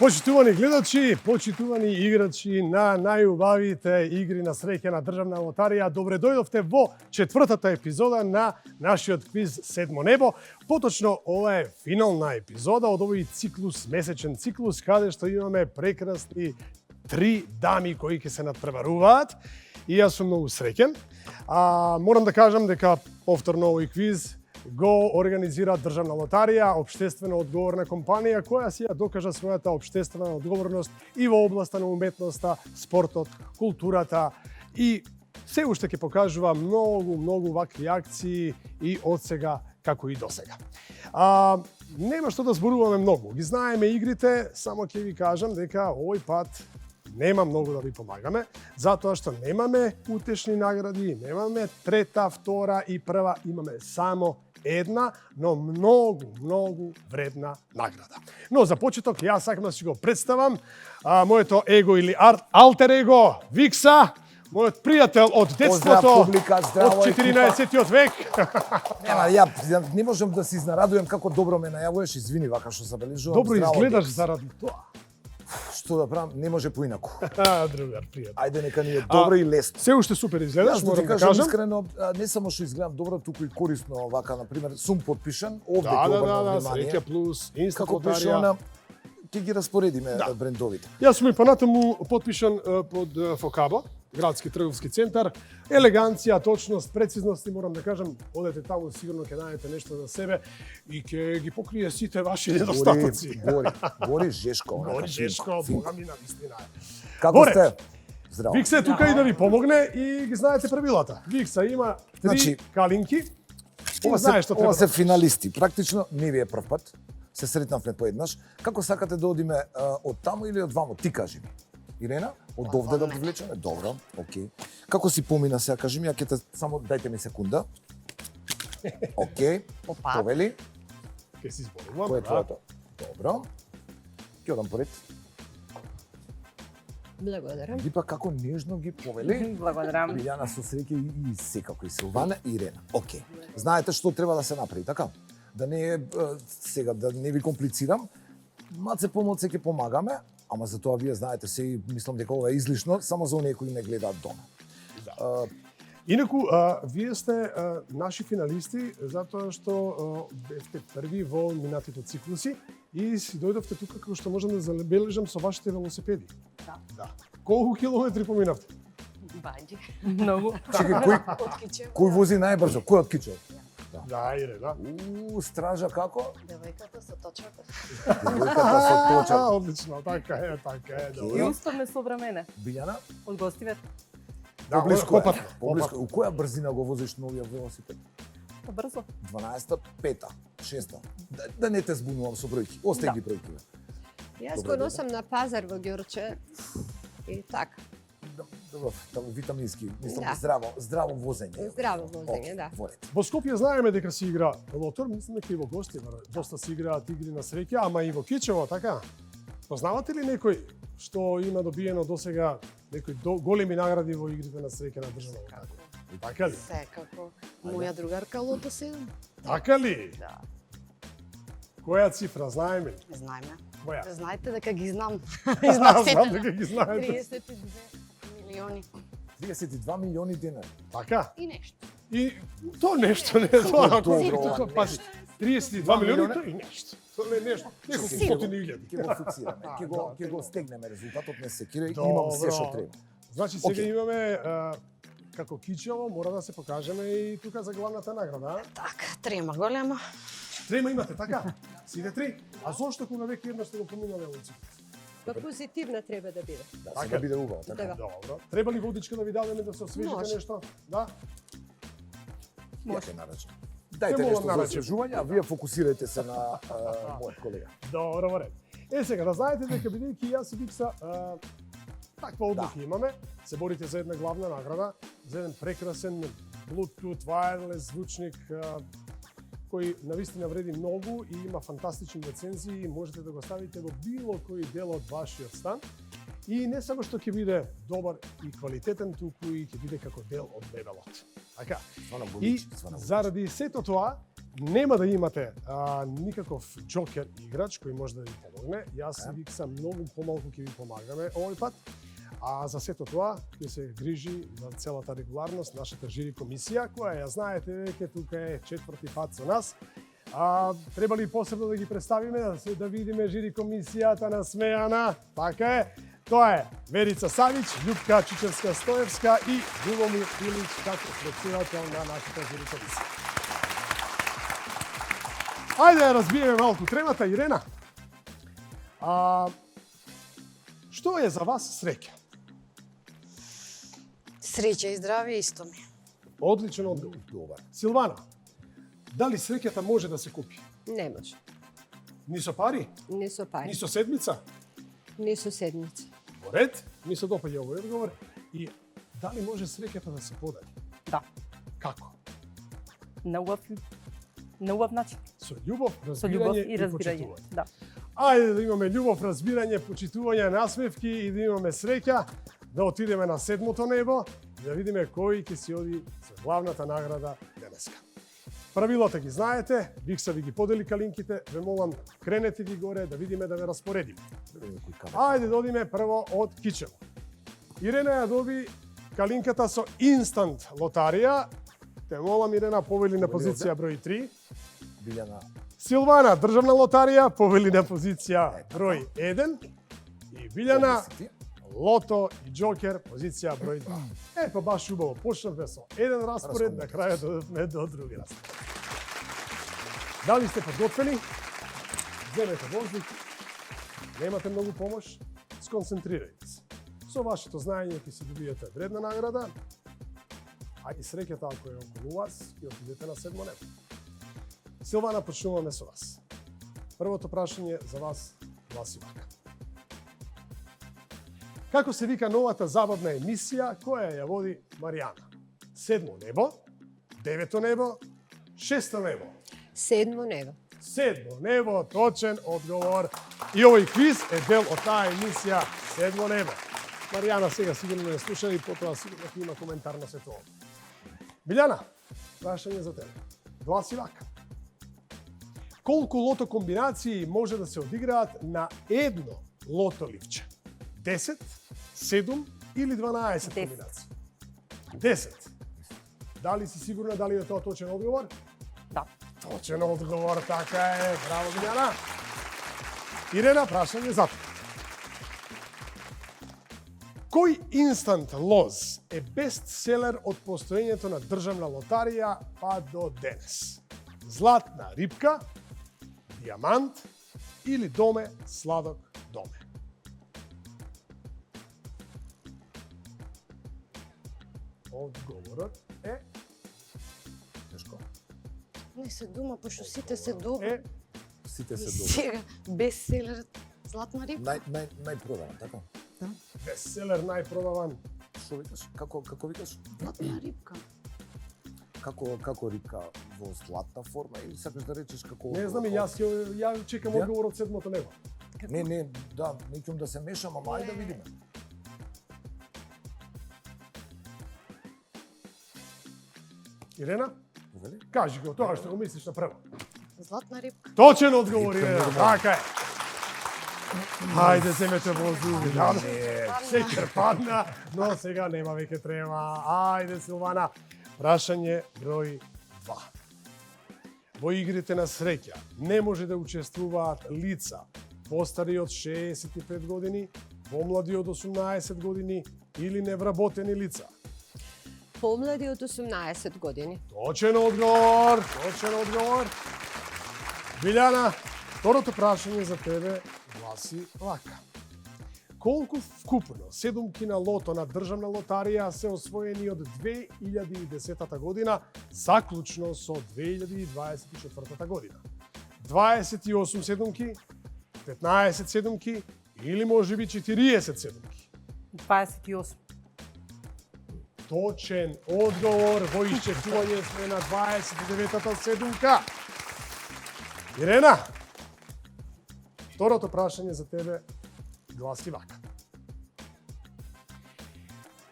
Почитувани гледачи, почитувани играчи на најубавите игри на среќа на Државна лотарија, добре дојдовте во четвртата епизода на нашиот квиз Седмо небо. Поточно, ова е финална епизода од овој циклус, месечен циклус, каде што имаме прекрасни три дами кои ќе се надпреваруваат. И јас сум многу среќен. Морам да кажам дека повторно овој квиз го организира Државна лотарија, општествено одговорна компанија која си ја докажа својата општествена одговорност и во областа на уметноста, спортот, културата и се уште ќе покажува многу вакви акции и од сега како и досега. Нема што да зборуваме многу. Ги знаеме игрите, само ќе ви кажам дека овој пат нема многу да ви помагаме, затоа што немаме утешни награди, немаме трета, втора и прва, имаме само една, но многу вредна награда. Но за почеток, јас сакам да си го представам моето его или алтер его, Викса, мојот пријател од детството, од 14-тиот век. Нема, ја не можам да се изнарадувам како добро ме најавуваш, извини вака што забележувам. Добро изгледаш заради тоа. Што да правам, не може поинаку. Другар, пријатно. Ајде нека ни е добро и лесно. Се уште супер изгледаш, морам да кажам. Искрено, не само што изгледам добро, туку и корисно вака, на пример, сум подпишан, овде да, ќе обрнам внимание. Среќа плюс, Инста Како пише лотарија. она, ќе ги распоредиме брендовите. Јас сум и понатаму подпишан под Фокабо, градски трговски центар. Елеганција, точност, прецизност и морам да кажам, одете таму сигурно ќе најдете нешто за себе и ќе ги покрие сите ваши недостатоци. Гори Жешко. Гори Жешко, бога ми на вистина е. Како сте? Здраво. Викса е тука и да ви помогне и ги знаете правилата. Викса има три калинки. Ова се финалисти. Практично не ви е прв пат. Се сретнавме поеднаш. Како сакате да одиме од таму или од ваму? Ти кажи ми. Ирена, од овде да привлечеме? Добро, окей. Како си помина сега, кажи ми, ја ќе те само дајте ми секунда. Окей. Повели. Ке си зборувам. Кој е твоето? Добро. Ќе одам поред. Благодарам. Ги па како нежно ги повели. Благодарам. Билјана со среќа и секако и Силвана и Ирена. Окей. Знаете што треба да се направи, така? Да не е сега да не ви комплицирам. Маце помоце ќе помагаме, ама за тоа вие знаете се и мислам дека ова е излишно само за оние кои не гледаат дома. Да. Инаку, вие сте наши финалисти затоа што бевте први во минатите циклуси и си дојдовте тука како што можам да забележам со вашите велосипеди. Да. Колку километри поминавте? Бајди. Многу. Чекај, кој вози најбрзо? Кој од Кичев? Да, Ирена. Стража како? Девојката со точката. Девојката со точка. Одлично, така е, И добро. успавме со времене. Билјана? Од гостивет. Да, Поблиску е. попатно. Поблиску. У која брзина го возиш новиот велосипед? Побрзо. 12-та, 5-та, 6-та. Да не те збунувам со бројки. Остај ги бројките. Јас го носам на пазар во Ѓорче и така. Добро, витамински, мислам, Да. здраво возење. Здраво возење, да. Во ред. Во Скопје знаеме дека се игра лотор, мислам дека и во Гостивар доста се играат игри на среќа, ама и во Кичево, така? Познавате ли некој што има добиено досега некои големи награди во игрите на среќа на држава? Така ли? Секако. Моја другарка Лото 7. Така ли? Да. Која цифра знаеме ли? Знаеме. Која? Знаете дека ги знам. Знам дека ги знаете. 32 милиони. 32 милиони денари. Така? И нешто. И то нешто не тоа. Добро, Пази, 32 милиони тоа и нешто. Тоа не е нешто. Неколку Сигурно. стотини илјади. Ќе го фиксираме, ќе го стегнеме резултатот, не се кире, Добро. имам се што треба. Значи сега Окей. имаме како Кичево, мора да се покажеме и тука за главната награда. Така, трема голема. Трема имате, така? Сите три? А зошто кога веќе еднаш сте го поминале овој циклус? Па позитивна треба да биде. Да, Така. сега биде убаво, така. Да. Добро. Треба ли водичка да ви дадеме да се освежите Може. нешто? Да? Ја ќе нарачам. Ќе Дајте молам нешто за нарачам. освежување, а вие фокусирајте се на мојот колега. Добро, во ред. Сега, да знаете дека бидејќи јас и Викса таква одлука имаме, се борите за една главна награда, за еден прекрасен Bluetooth wireless звучник кој навистина вреди многу и има фантастични рецензии и можете да го ставите во било кој дел од вашиот стан. И не само што ќе биде добар и квалитетен, туку и ќе биде како дел од мебелот. Така. Стварно го И личи, стварно го личи. заради сето тоа, нема да имате никаков джокер играч кој може да ви помогне. Јас и Викса многу помалку ќе ви помагаме овој пат. А за сето тоа ќе се грижи за целата регуларност нашата жири комисија, која ја знаете веќе тука е 4-ти пат со нас. Треба ли посебно да ги представиме, да видиме жири комисијата насмејана? Така е. Тоа е Верица Савиć, Љупка Чичевска-Стоевска и Любомир Илич како председател на нашата жири комисија. Ајде да разбиеме малку темата, Ирена. Што е за вас среќа? Среќа и здравје исто ми. Одличен одговор. Добар. Силвана, дали среќата може да се купи? Не може. Ни со пари? Ни со пари, Ни со седмица? ни со седмица. Во ред, ми се допаѓа овој одговор. И дали може среќата да се подари? Да, Како? на убав начин. Со љубов, Со љубов разбирање и и разбирање. почитување. Да. Ајде да имаме љубов, разбирање, почитување, насмевки и да имаме среќа, да отидеме на 7-то небо и да видиме кој ќе си оди со главната награда денеска. Правилата ги знаете, Викса ви ги подели калинките, ве молам кренете ги горе да видиме да ве распоредиме. Ајде да одиме прво од Кичево. Ирена ја доби калинката со инстант лотарија. Те молам, Ирена, повели на позиција број 3. Билјана, Силвана, државна лотарија, повели на позиција број 1. И Билјана, лото и джокер, позиција број 2. Па баш убаво, почнавме со еден распоред, на крајот додевме до други распоред. Дали сте подготвени? Земете воздух, немате многу помош, сконцентрирајте се. Со вашето знаење ќе се добиете вредна награда, а и среќата ако е околу вас, ќе отидете на 7 небо. Силвана, почнуваме со вас. Првото прашање за вас гласи вака. Како се вика новата забавна емисија која ја води Маријана? 7 небо, 9 небо, 6 небо. 7 небо. 7 небо, точен одговор. И овој квиз е дел од таа емисија 7 небо. Маријана сега сигурно не слуша и потоа сигурно ќе има коментар на сето ова. Билјана, прашање за тебе. Гласи вака. Колку лото комбинации може да се одиграат на едно лото ливче? 10, 7 или 12 10. комбинации? 10. Дали си сигурна дали е тоа точен одговор? Да. Точен одговор, така е. Браво, Билјана. Ирена, прашање за те. Кој инстант лоз е бестселер од постоењето на државна лотарија па до денес? Златна рибка, дијамант или доме сладок доме? Одговорот е тешко. Не се дума, пошто сите се добри. Сите И се добри. сега, бестселер, златна рибка. Најпродаван, така? бестселер најпродаван. Што викаш? Како викаш? Златна рибка. Како рибка во златна форма или сакаш да речеш како? Не знам, и ја чекам Ја? одговор од 7-то небо. Не, да, не ќам да се мешам, ама ајде да видиме. Ирена, Увели? кажи го тоа што го мислиш на прво. Златна рибка. Точен одговор, Ирена, нормално. така е. Хајде, земете воздух. Секер падна, но сега нема веќе трема. Ајде, Силвана. Прашање број 2. Во игрите на среќа не може да учествуваат лица постари од 65 години, помлади од 18 години или невработени лица. Помлади од 18 години. Точен одговор, точен одговор. Билјана, второто прашање за тебе гласи вака. Колку вкупно седумки на лото на државна лотарија се освоени од 2010 година заклучно со 2024 година? 28 седумки, 15 седумки или можеби 40 седумки? 28. Точен одговор, во исчекување сме на 29-та седумка. Ирена, второто прашање за тебе гласи вака.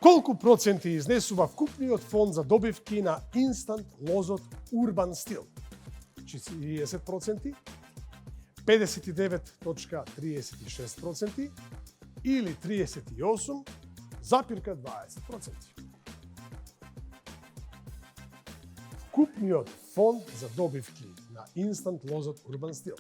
Колку проценти изнесува вкупниот фонд за добивки на инстант лозот Урбан Стил? 40%, 59,36% или 38,20%. Вкупниот фонд за добивки на инстант лозот Урбан Стил.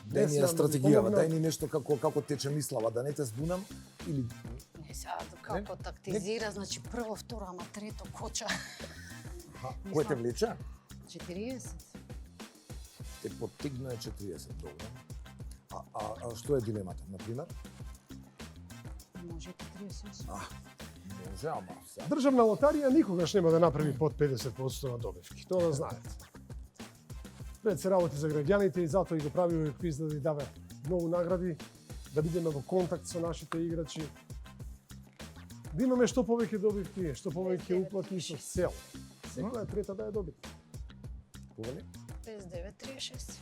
Дај ни ја стратегијава, дај ни нешто како тече мислава, да не те збунам или Не, сега како тактизира, значи прво, второ, ама трето, коча. кој те влече? 40. Те поттигнува 40, добро. А што е дилемата, на пример? Може и 38. Може, ама сега. Државна лотарија никогаш нема да направи под 50% на добивки. Тоа да знаете. Пред се работи за граѓаните и затоа и го прави овој квиз да ви даде многу награди, да бидеме во контакт со нашите играчи, да имаме што повеќе добивки, што повеќе уплати со цел. Секоја трета да ја добите. Повели? 59-36.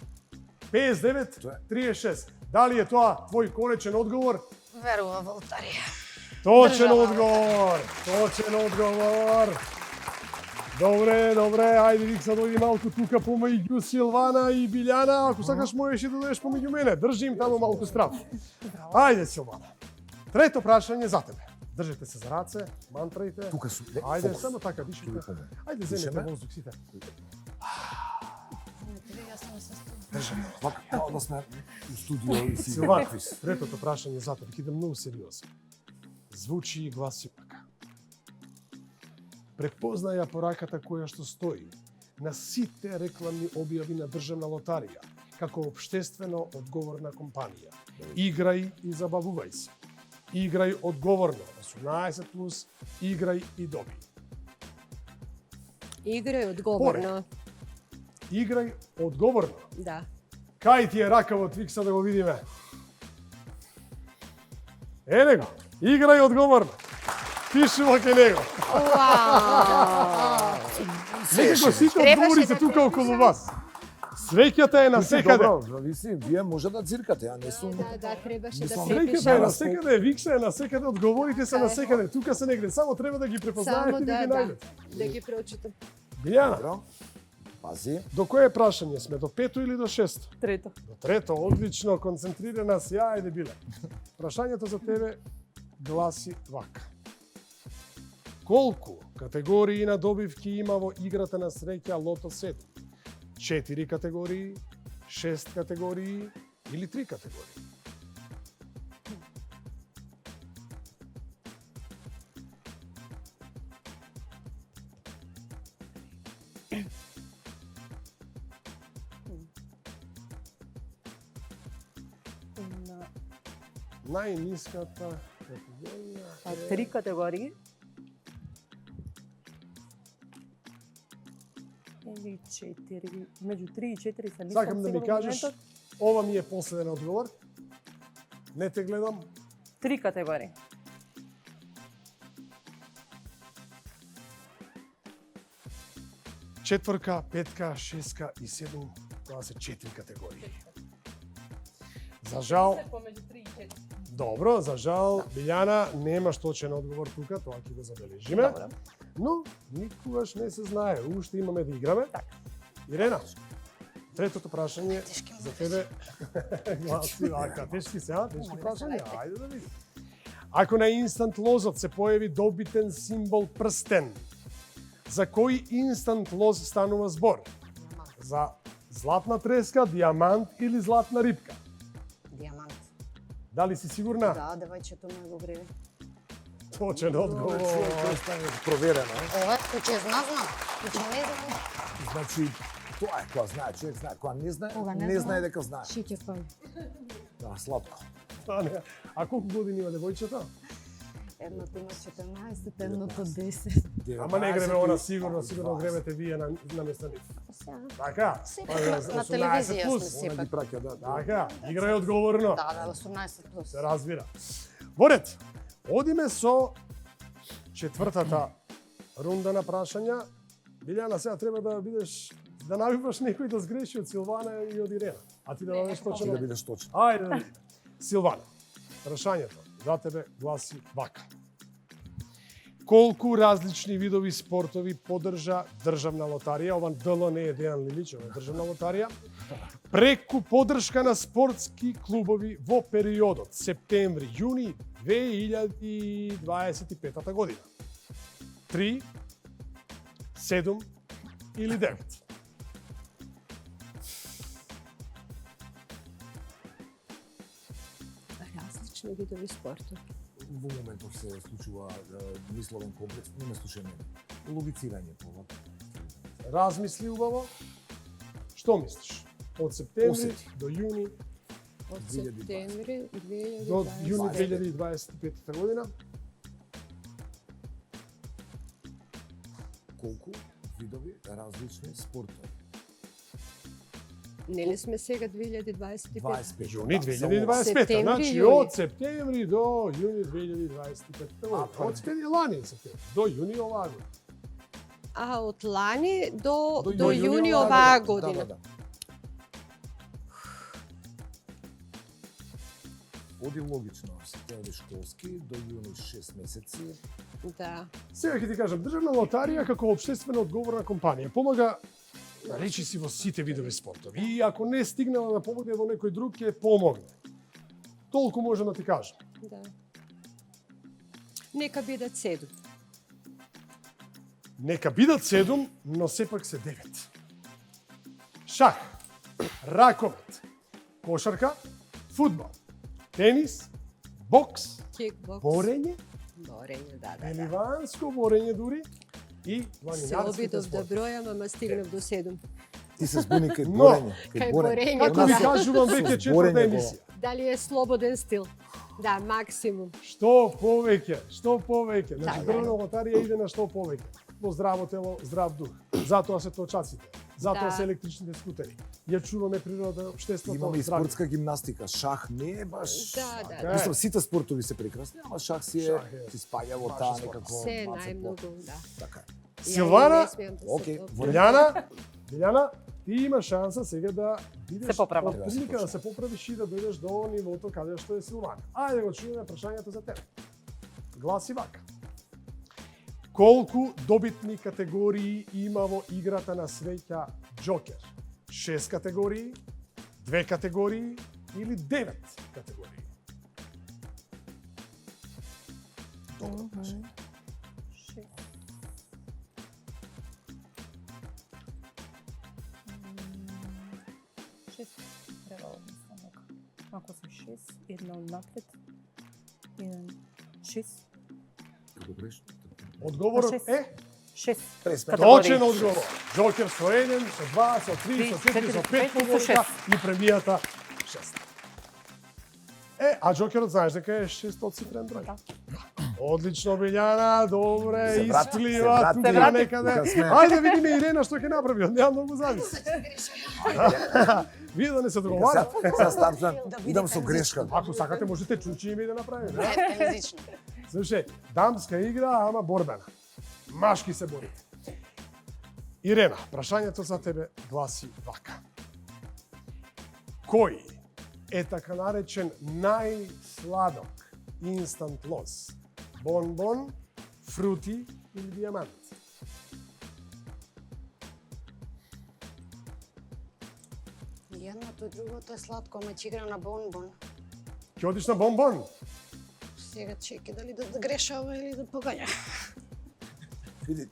59-36. Дали е тоа твој конечен одговор? Верува во лотарија. Точен Држава одговор. Точен одговор. Добре, ајде Викса дојди малку тука помеѓу Силвана и Билјана, ако сакаш можеш и да дојдеш помеѓу мене. Држим таму малку страв. Ајде Силвана. Трето прашање за тебе. Држите се за раце, мантраите. Тука су. Ајде, само така, дишите. Ајде, земете Дишеме. воздух сите. Знаете ли, јас сум се студија. Држаме. Вака, као да сме у студио и си Силвана, квиз. третото прашање за тебе, ќе идем многу сериозно. Звучи и гласи така. Препознаја пораката која што стои на сите рекламни објави на Државна лотарија како општествено одговорна компанија. Играј и забавувај се. Играј одговорно, 18+, играј и доби. Играј одговорно. Играј одговорно. Да. Кај ти е ракавот, Викса, да го видиме? Ене го, играј одговорно. Пише во кај него. Некако сите одговорите да тука те околу вас. Среќата е на секаде. Добро, зависи, вие може да циркате, ја не сум. Да, требаше да Мислам, Среќата е препишам. на секаде, Викса е на секаде, одговорите се на секаде. Тука се негде, само треба да ги препознаете Само и да ги да, најдете. да ги проучитам. Билјана, Добро. Пази. до кое прашање сме? До пето или до шесто? Трето. До трето, одлично, концентрирана си, ајде биле. Прашањето за тебе гласи вака. Колку категории на добивки има во играта на среќа Лото 7? 4 категории, 6 категории или 3 категории? На Најниската категорија е... 3 категории. Или 4, меѓу 3 и 4 се не Сакам сум да ми сигурна во кажеш, моментот. ова ми е последен одговор. Не те гледам. 3 категории. Четврка, петка, шестка и седум, тоа се 4 категории. За жал, Помеѓу 3 и 4. добро, за жал, Билјана, немаш точен одговор тука, тоа ќе го забележиме. Добро. Но никогаш не се знае, уште имаме да играме. Ирена, третото прашање Тешки за му тебе гласи вака. Тешки сега, тешки прашање, ајде да видим. Ако на инстант лозот се појави добитен символ прстен, за кој инстант лоз станува збор? За златна треска, дијамант или златна рибка? Дијамант. Дали си сигурна? Да, девојчето ме го вреди. Точен одговор. Проверено. Ова куче знам, куче не знам. Значи, тоа е кога знае, човек знае, кога не знае, Кога не не знае знае. дека знае. Шиќе пам. Да, сладко. А колку години има девојчето? Едното има 14, едното 10. Ама не греме она сигурно гремете вие на место нив. Така? Сепак Па, на 18 телевизија плюс. сме Она ги сепак. праќа, да. Така, играј одговорно. Да, 18 плюс. Се разбира. Во ред, одиме со четвртата рунда на прашања. Билјана, сега треба да бидеш, да навиваш некој да сгреши од Силвана и од Ирена. А ти да бъдеш Ти точно? да бидеш точен. Ајде да видиме. Силвана, прашањето за тебе гласи вака. Колку различни видови спортови подржа Државна лотарија, ова ДЛ не е Дејан Лилич, ова е Државна лотарија, преку подршка на спортски клубови во периодот септември-јуни 2025 година? 3, 7 или 9? Различни видови спортови. Во моментов се случува мисловен комплекс, не ме слушај мене. Логицирање по ова. Размисли убаво. Што мислиш? Од септември Осети. до јуни Од 2020. септември до јуни 2020. 2025 година. Колку видови различни спортови? Нели сме сега 2025? 25. Јуни Да, 2025. Септември, Значи јуни. од септември до јуни 2025 година. Од септември лани септември до јуни оваа година. А од лани до До јуни јуни оваа Да, година. да. Оди логично, септември школски до јуни 6 месеци. Да. Сега ќе ти кажам, Државна лотарија како општествено одговорна компанија помага речи си во сите видови спортови. И ако не стигнала да помогне во некој друг, ќе помогне. Толку можам да ти кажам. Да. Нека бидат 7. Нека бидат 7, но сепак се 9. Шах, раковет, кошарка, фудбал, тенис, бокс, Кикбокс. борење, Борење, да. пеливанско борење дури и Се планинарските обидов да спортови. бројам, ама стигнав до 7. Ти се збуни кај Но, борење. кај борење, Како ви да. кажувам веќе Со четврта борење емисија. Дали е слободен стил? Да, максимум. Што повеќе, што повеќе. Значи, Да, Дрвна лотарија иде на што повеќе. Во здраво тело, здрав дух. Затоа се точаците. Затоа Да. се електричните скутери. Ја чуваме природата, општеството, Имаме и здравје. спортска гимнастика. Шах не е баш... Да, да, Така Мислам, сите спортови се прекрасни, ама шах си е, Шах е си спаѓа во баш таа спорт. некако... Се малце најмногу, да. Така е. Силвана, Ја не смеам да се окей, топам. Билјана, Билјана, ти имаш шанса сега да бидеш Се поправам. од прилика да се поправиш и да дојдеш до нивото каде што е Силвана. Ајде го чуеме прашањето за тебе. Гласи вака. Колку добитни категории има во играта на среќа Джокер? 6 категории, 2 категории или 9 категории? Добро прашање. 6. Требало мислам дека. Ако сум 6, една напред. 6. Како бреш? Одговорот Шест. е 6. Пресме. точен одговор. Джокер со 1, со 2, со 3, со 4, со 5 со победата шест. и премијата 6. А Джокерот знаеш дека е 600-цифрен број. Да. Одлично, Билјана, добре, Се врати, исплива се тука врати. некаде. Тука сме. Ајде видиме Ирена што ќе направи, од неа многу зависи. Вие да не се договарате. Сега стартам, Да биде идам со тензично. грешка. Ако сакате, можете чучи име да направиме. Да? Не, тензично. Слушај, дамска игра, ама борбена. Машки се борите. Ирена, прашањето за тебе гласи вака. Кој е така наречен најсладок инстант лос? Бонбон, фрути или дијамант? Едното и другото е сладко, ама ќе играм на бонбон. Ќе одиш на бонбон? Сега чеки дали да грешава или да погања. Види,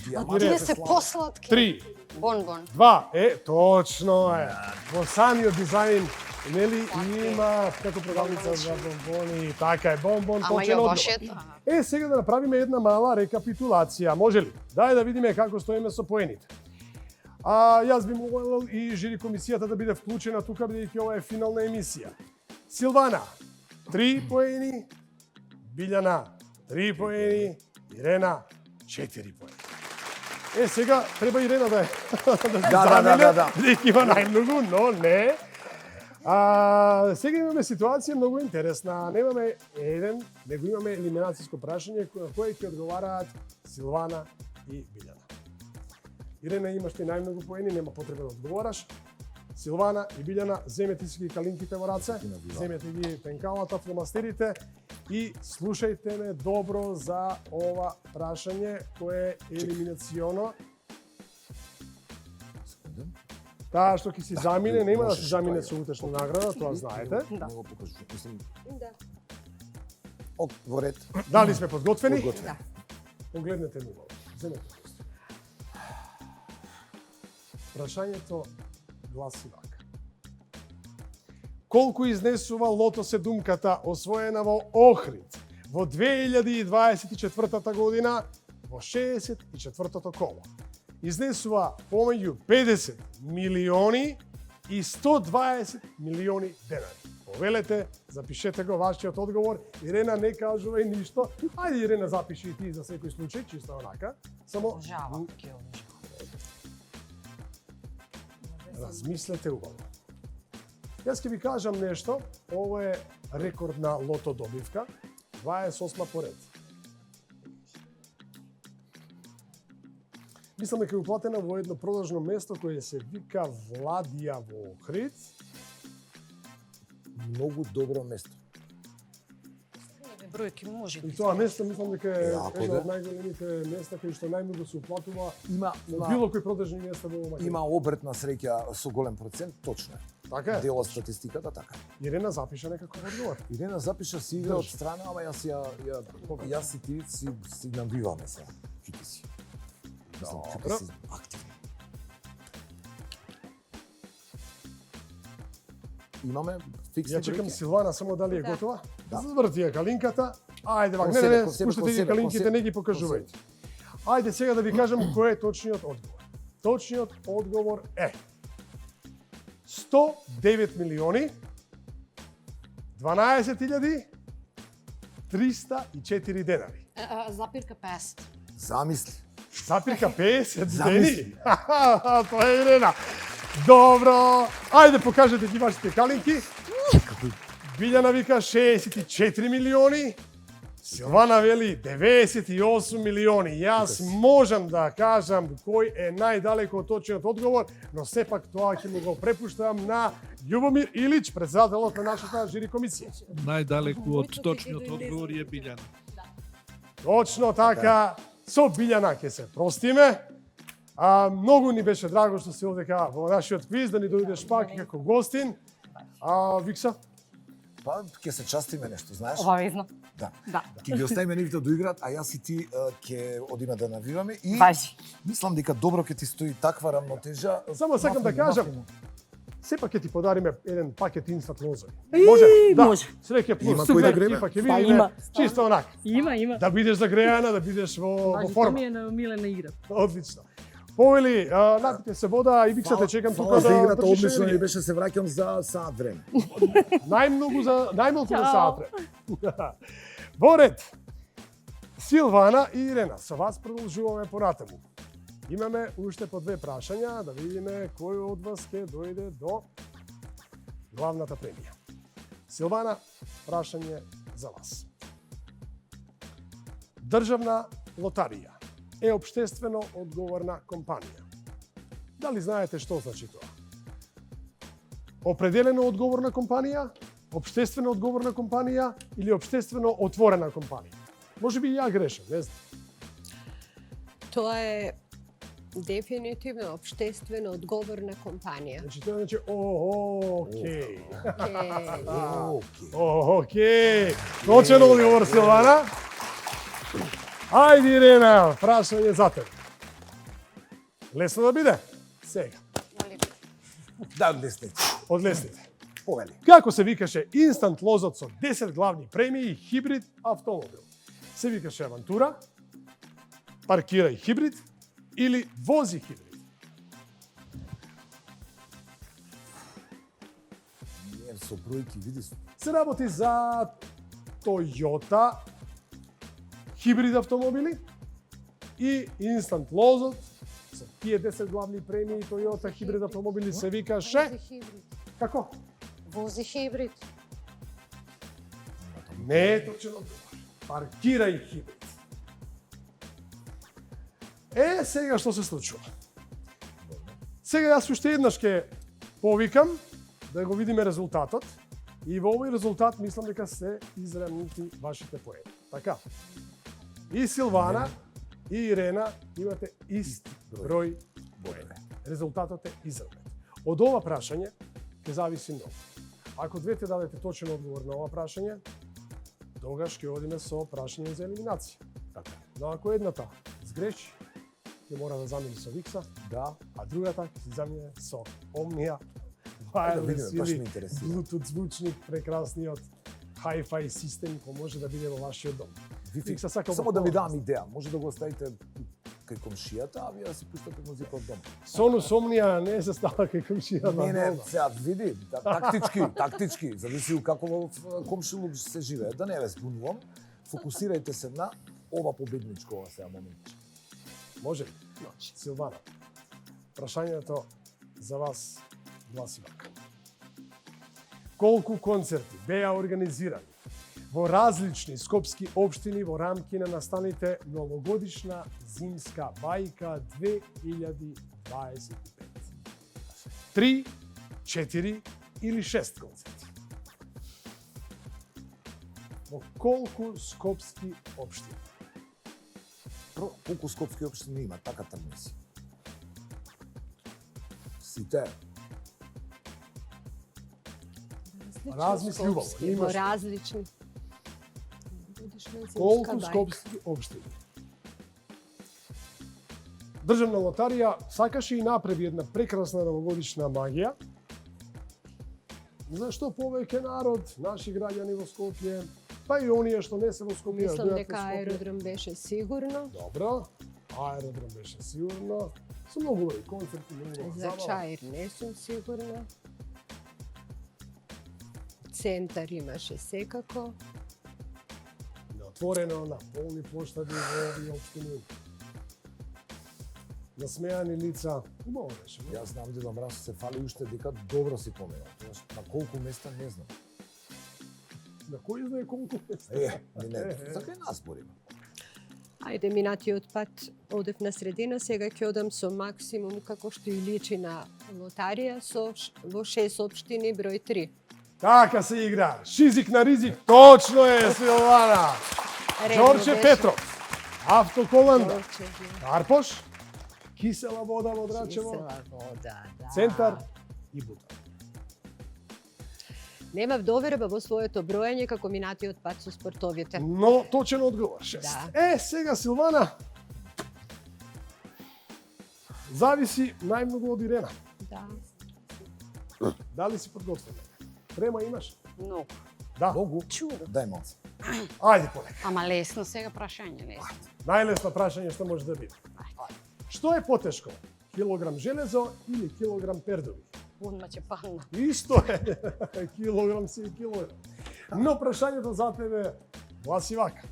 А дијамант тие Ирена, се посладки. 3, Бонбон. 2, точно е. Во самиот дизајн, нели, има како продавница за бонбони, така е, бонбон, Ама точен ја одговор. вашето. Сега да направиме една мала рекапитулација. Може ли? Дај да видиме како стоиме со поените. Јас би молел и жири комисијата да биде вклучена тука, бидејќи ова е финална емисија. Силвана, 3 поени. Билјана, 3 поени. Ирена, 4 поени. Сега треба Ирена да Да. бидејќи има најмногу, но не. Сега имаме ситуација многу интересна. Немаме еден, него имаме елиминацијско прашање на кое ќе одговараат Силвана и Билјана. Ирена, имаш ти најмногу поени, нема потреба да одговораш. Силвана и Билјана, земете си ги калинките во раце, Ги навиваме. земете ги пенкалата, фломастерите и слушајте ме добро за ова прашање кое е елиминационо. Секунда. Таа што ќе си замине, нема да се можеш, замине тоа е. со утрешна награда, тоа знаете. Не го покажу. Мислам, Да. во ред. Дали сме подготвени? Подготвени. Погледнете ми го. Земете го. Прашањето гласи вака. Колку изнесува лото седумката освоена во Охрид во 2024 година во 64-тото коло? Изнесува помеѓу 50 милиони и 120 милиони денари. Повелете, запишете го вашиот одговор. Ирена, не кажувај ништо. Ајде, Ирена, запиши и ти за секој случај, чисто онака. Само Обожавам ги обожавам. размислете убаво. Јас ќе ви кажам нешто. Ова е рекордна лото добивка. 28 поред. Мислам дека е уплатена во едно продажно место кое се вика Владија во Охрид. Многу добро место. Бројки може И би. тоа место мислам дека е Јако, едно да. од најголемите места кај што најмногу се уплатува Има во било кој продажни места во Македонија. има обрт на среќа со голем процент, точно е. Така е. Дел од статистиката така. Ирена запиша некако одговор. Ирена запиша си игра од Држ. страна, ама јас и ти си набиваме се. Чути си. Мислам, Добро. како си активни. Имаме фиксни Ја чекам бројки? Силвана само дали е Да. готова. Да. Заврти ја калинката. Ајде вак, Кон не, себе, не, кон себе, спуштете кон ги себе, калинките, кон не себе. ги покажувајте. Ајде сега да ви кажам кој е точниот одговор. Точниот одговор е 109 милиони 12.304 денари. Запирка 50. Замисли. Запирка 50 Замисли. дени. Тоа е Ирена. Добро. Ајде покажете ги вашите калинки. Билјана вика 64 милиони. Силвана вели 98 милиони. Јас можам да кажам кој е најдалеко од точниот одговор, но сепак тоа ќе му го препуштам на Љубомир Илич, председателот на нашата жири комисија. Најдалеку од точниот одговор е Билјана. Точно така, со Билјана ќе се простиме. Многу ни беше драго што си овдека во нашиот квиз, да ни дојдеш пак како гостин. Викса? Па ќе се частиме нешто, знаеш? Обавезно. Да. Да. Ќе ги оставиме нивите да доиграат, а јас и ти ќе одиме да навиваме и Важи. мислам дека добро ќе ти стои таква рамнотежа. Само сакам да Мафино, кажам, мафино. сепак ќе ти подариме еден пакет инстант лозови. И, Може? Да. може. Среќа плюс. Има кој да греме? Екипа ќе Па, видиме. има. Чисто онак. Има. Да бидеш загрејана, да бидеш во Важи, тоа форма. ми е на милена игра. Одлично. Повели, напите се вода и Викса те чекам тука Фала за да играта, држиш одлично енергија. ми беше се враќам за саат време. Најмалку за Чао. саат време. Во ред. Силвана и Ирена, со вас продолжуваме понатаму. Имаме уште по две прашања, да видиме кој од вас ќе дојде до главната премија. Силвана, прашање за вас. Државна лотарија е општествено одговорна компанија. Дали знаете што значи тоа? Определено одговорна компанија, општествено одговорна компанија или општествено отворена компанија? Може би и ја грешам, не знам. Тоа е дефинитивно општествено одговорна компанија. Значи тоа значи окей. Океј. Океј. Окей. Точен одговор, Силвана. Ајде, Ирена, прашање за тебе. Лесно да биде? Сега, Да, деснете. од лесните. Повели. Како се викаше инстант лозот со 10 главни премии и хибрид автомобил? Се викаше авантура, паркирај хибрид или вози хибрид? Не, со бројки, види. Се работи за Toyota хибрид автомобили и инстант лозот со тие 10 главни премии Toyota хибрид автомобили се викаше Вози хибрид. како? Вози хибрид. Не е точен одговор. Паркирај хибрид. Сега што се случува? Сега јас уште еднаш ќе Повикам да го видиме резултатот и во овој резултат мислам дека се изравнити вашите поени. Така. И Силвана и Ирена имате ист број боеви. Резултатот е изравнет. Од ова прашање ќе зависи многу. Ако двете дадете точен одговор на ова прашање, тогаш ќе одиме со прашање за елиминација. Така. Но ако едната сгреши, ќе мора да замени со Викса, Да. а другата ќе се замине со Omnia Ајде да видиме, wireless баш ме или интересира. Bluetooth звучник, прекрасниот Hi-Fi систем кој може да биде во вашиот дом. Викса сака Само да ви буквално. дам идеја, може да го оставите кај комшијата, а вие да си пуштате музика од дом. Сонус Omnia не се става кај комшија. Не, сега види, тактички, зависи у какво комшилук се живее. Да не ве збунувам, фокусирајте се на ова победничко ова сега моментче. Може ли? Силвана, прашањето за вас гласи вака. Колку концерти беа организирани во различни скопски општини во рамки на настаните новогодишна зимска бајка 2025? 3, 4 или 6 концерти? Во колку скопски општини? Прво, колку скопски општини има, така тргни. Сите. Размисли убаво, Скопски, имаш- во различни. Годишна зимска Колку бајка. скопски општини? Државна лотарија сакаше и направи една прекрасна новогодишна магија. Зашто повеќе народ, наши граѓани во Скопје, па и оние што не се во Скопје, Мислам дојдат дека во Скопје. аеродром беше сигурно. Добро, аеродром беше сигурно. Со многу убави концерти, многу За забава. Чаир не сум сигурна. Центар имаше секако. На отворено, на полни плоштади во овие општини. Насмеани лица, убаво беше. Јас знам дека мраз се фали уште дека добро си поминал. Тоа на колку места не знам. На кој знае колку места? Не, за кај нас збориме. Ајде, минатиот пат одев на средина, сега ќе одам со максимум како што и личи на лотарија во 6 општини број 3. Така се игра. Шизик на ризик. Точно е, Силвана. Ѓорче Петров. Автоколанда. Карпош. Кисела вода во Драчево. Кисела вода, да. Центар и Бутар. Немав доверба во своето броење како минатиот пат со спортовите. Но точен одговор, 6. Да. Сега Силвана. Зависи најмногу од Ирена. Да. Дали си подготвена? Трема имаш? Многу. Да. Богу, Чудо. дај малце. Ајде полека. Ама лесно сега прашање, лесно. Најлесно прашање што може да биде. Што е потешко? Килограм железо или килограм пердови? Одма ќе падна. Исто е. Килограм си и килограм. Но прашањето за тебе гласи вака.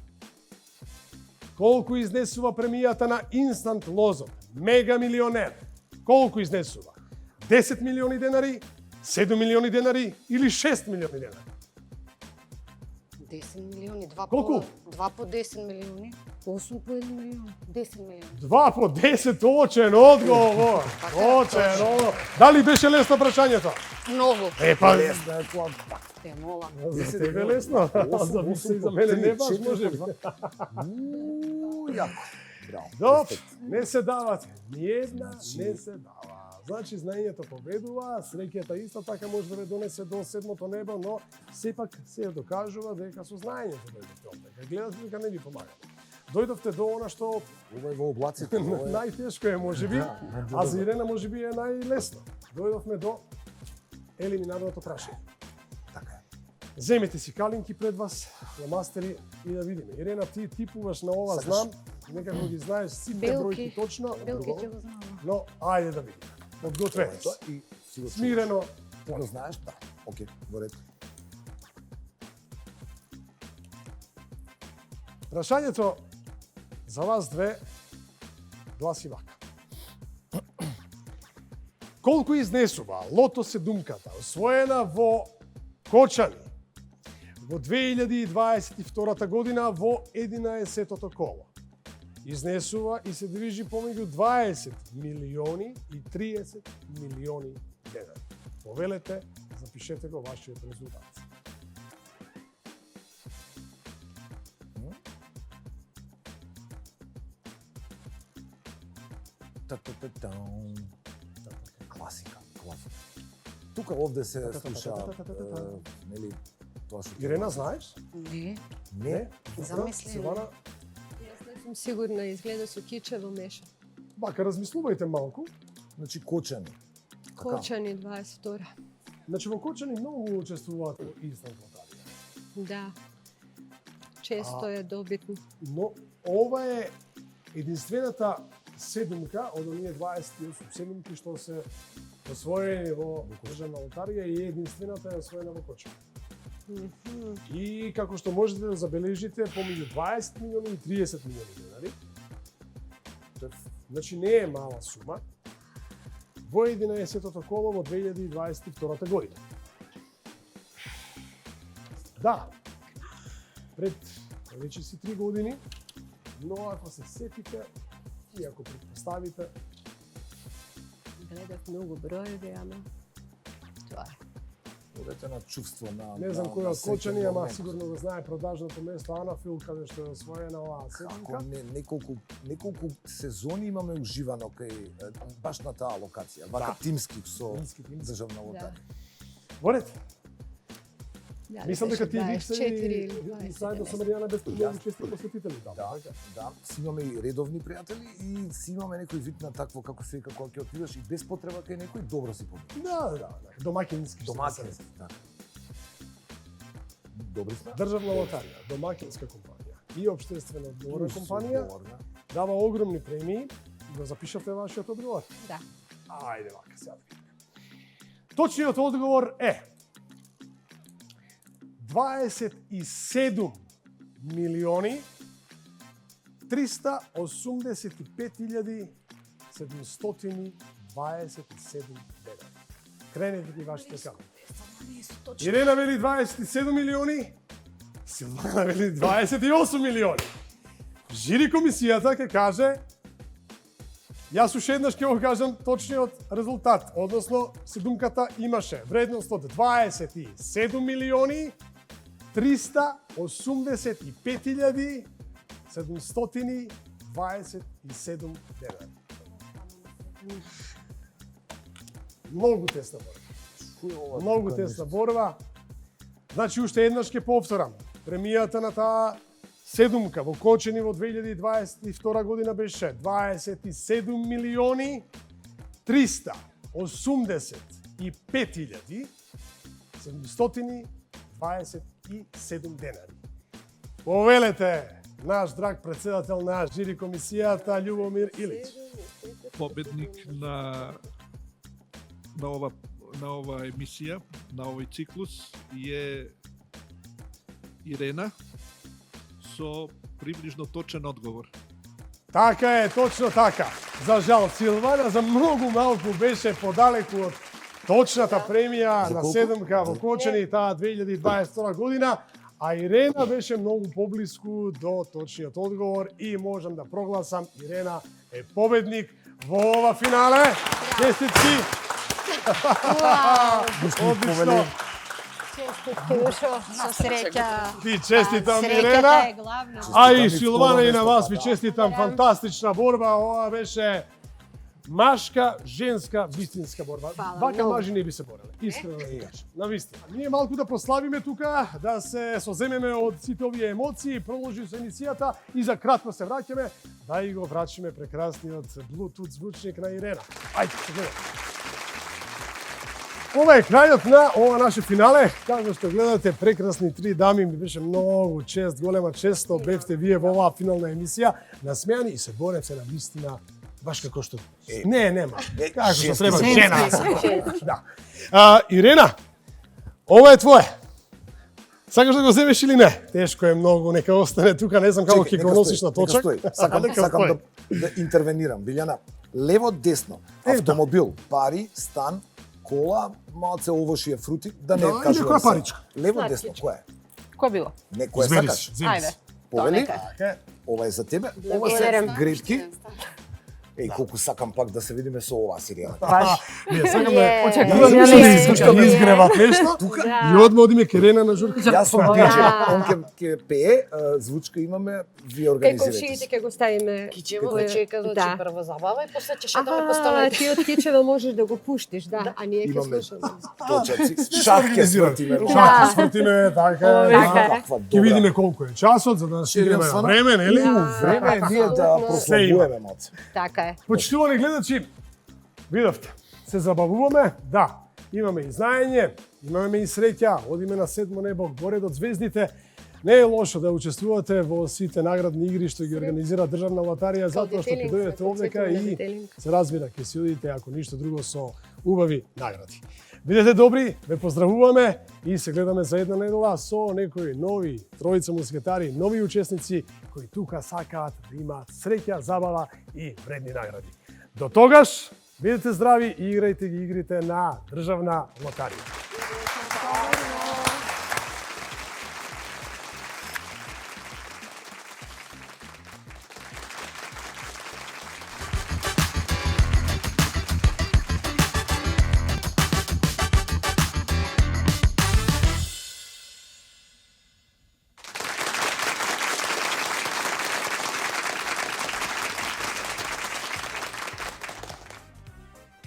Колку изнесува премијата на Instant Лозот? Мега милионер. Колку изнесува? 10 милиони денари, 7 милиони денари или 6 милиони денари? 10 милиони, 2 Колку? по 2 по 10 милиони. 8 по 1 милион. 10 милиони. 2 по 10, точен одговор. Точен одговор. Дали беше лесно прашањето? Многу. Па, Лесно е тоа. Те молам. за тебе лесно. За Викса и за мене не баш може би. Јако. Браво. Доп, Респект. не се давате. Ниедна Значи- не се дава. Значи, знаењето победува, среќата исто така може да ве донесе до седмото небо, но сепак се докажува дека со знаењето дојдете овде. Кога гледате дека не ви помага. Дојдовте до она што Ова е во облаците. ова е- најтешко е можеби, Да, а за Ирена можеби е најлесно. Дојдовме до елиминарното прашање. Така е. Земете си калинки пред вас, фломастери и да видиме. Ирена, ти типуваш на ова, Сакаш? знам, некако ги знаеш сите Белки. бројки точно, Белки ќе го знам. но ајде да видиме. Подготвени Тоа се. е и си го Смирено. Ти го знаеш? Да. Окей, во ред. Прашањето за вас две гласи вака. Колку изнесува лото седумката, освоена во Кочани во 2022 година во 11-тото коло? Изнесува и се движи помеѓу 20 милиони и 30 милиони денари. Повелете, запишете го вашиот резултат. Класика, класика. Тука овде се слуша, нели, тоа што... Ирена, знаеш? Не, Не? замисли. Силвана, Јас не сум сигурна, изгледа со кичево меша. бака, размислувајте малку. Значи, кочани. Кочани 22. Значи, во Кочани многу учествуваат во Истан лотарија. Да. Често е добитно. Но ова е единствената седумка од оние 28 седумки што се освоени во државна лотарија и единствената е освоена во Кочани. И како што можете да забележите, помеѓу 20 милиони и 30 милиони денари. Значи не е мала сума. Во 11-тото коло во 2022 година. Да, пред веќе си 3 години, но ако се сетите и ако предпоставите, Гледав многу броеви, ама тоа е. Одете на чувство, на... не знам кој од сеќање Кочани, ама момент. сигурно го знае продажното место Анафил, каде што е освоена оваа Како седмика. не, неколку сезони имаме уживано кај баш на таа локација, вака Да. тимски со Тимски. државна лотарија. Ворете, Да, мислам дека беше ти Викса 24 и или 20, заедно со не Маријана бевте многу чести посетители таму. Да, така? да, си имаме и редовни пријатели и си имаме некој вид на такво, како се вика, кога ќе отидеш и без потреба кај некој, добро си победиш. Да, домакински. што Домакин, се рече. така. Добри сме. Државна лотарија, домакинска компанија и општествено одговорна компанија Одговорна. дава огромни премии. Го запишавте вашиот одговор? Да. Ајде вака сега. Точниот одговор е 27 милиони 385.727 денари. Кренете ги вашите камери. Ирена вели 27 милиони, Силвана вели 28 милиони. Жири комисијата ќе каже, јас уште еднаш ќе го кажам точниот резултат, односно седумката имаше вредност од 27 милиони 385.727 денари. Многу тесна борба. Многу тесна борба. Значи, уште еднаш ќе повторам. Премијата на таа седумка во Кочани во 2022 година беше 27 милиони 385.727 денари. Повелете, наш драг председател на жири комисијата Љубомир Илич. Победник на ова емисија, на овој циклус е Ирена со приближно точен одговор. Така е, точно така. За жал, Силвана за многу малку беше подалеку од точната премија на колку? седумка во Кочани таа 2022 година, а Ирена беше многу поблиску до точниот одговор и можам да прогласам Ирена е победник во ова финале. Честитки! Одлично! Честитки, Ушо, со среќа. Ти честитам, Среќата Ирена. е главна. А и Честитам и Силвана и на второ вас ви место, честитам, фантастична борба, ова беше машка, женска, вистинска борба. Фала Вака многу. мажи не би се бореле, искрено да ви кажам. На вистина. Ние малку да прославиме тука, да се соземеме од сите овие емоции, продолжи со емисијата и за кратко се враќаме да и го врачиме прекрасниот Bluetooth звучник на Ирена. Ајде, се гледаме. Ова е крајот на ова наше финале. Како што гледате, прекрасни три дами, ми беше многу чест, голема чест што бевте вие во оваа финална емисија, насмеани и се боревте на вистина баш како што нема. Како што женски треба се. жена. Да. Ирена, ова е твое. Сакаш да го земеш или не? Тешко е многу, нека остане тука, не знам како ќе го носиш на точак. Сакам Нека да стои. интервенирам. Билјана, лево десно, автомобил, пари, стан, кола, малце овошје фрути, да не Да, и кажувам некоја се. паричка. Лево десно, кој е? Кој било? Некој Избери сакаш? си, земи Ајде. си. Повели? нека Е, Ова е за тебе. Ова Благодарам. се грешки. Еј, колку сакам пак да се видиме со оваа серија. Баш. Ние сакаме Очекувам да ја се не зашто да изгреват нешто Да. и одма одиме ке Рена на журка. Јас сум Да. диџеј, он ќе пее, звучка имаме, вие Кај организирате. комшиите ќе го ставиме. Кичево ќе чека, значи Да. прво забава и после ќе да ме Аха, постанете. ти од Кичева можеш да го пуштиш, да, а ние ќе Имаме слушаме. точаци. Шах ќе свртиме. Шак ќе свртиме, така е. Така е. Каква Ќе добра. видиме колку е часот за да стигнеме на време, нели? Време е ние да Апсолутно. прославуваме малце. Така е. Почитувани гледачи, видовте, се забавуваме, да, имаме и знаење, имаме и среќа, одиме на седмо небо, горе до звездите. Не е лошо да учествувате во сите наградни игри што ги организира Државна лотарија, затоа што ќе дојдете овдека и се разбира, ќе си одите, ако ништо друго, со убави награди. Бидете добри, ве поздравуваме и се гледаме за една недела со некои нови тројца мускетари, нови учесници кои тука сакаат да имаат среќа, забава и вредни награди. До тогаш, бидете здрави и играјте ги игрите на Државна лотарија.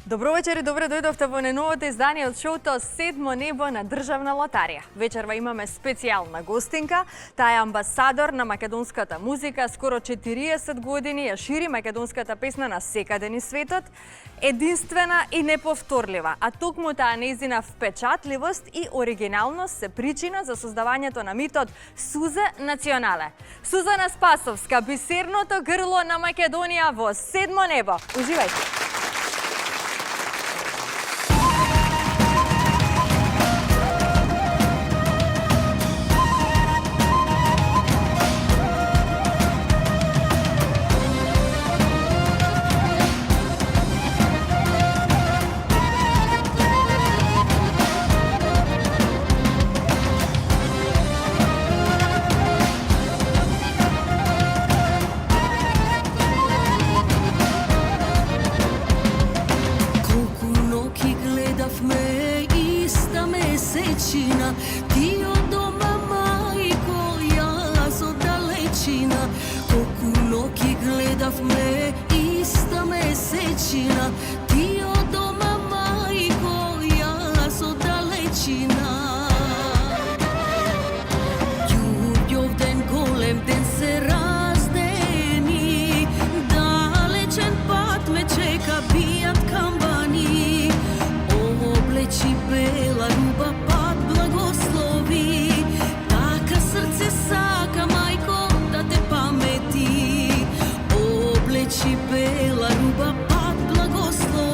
Добро вечер и добре дојдовте во најновото издание од шоуто Седмо небо на Државна лотарија. Вечерва имаме специјална гостинка, таа е амбасадор на македонската музика, скоро 40 години ја шири македонската песна на секаде низ светот, единствена и неповторлива, а токму таа нејзина впечатливост и оригиналност се причина за создавањето на митот Сузе Национале. Сузана Спасовска, бисерното грло на Македонија во Седмо небо. Уживајте! Ти од дома, мајко, јас од далечина. Колку ноќи гледавме, иста месечина. Ти од дома, мајко, јас од далечина. Ѓурѓов ден, голем ден се раздени. Далечен пат ме чека, бијат камбани. Облечи бела руба, пат благослови. Така срце сака, мајко, да те памети. Облечи бела руба, пат благослови.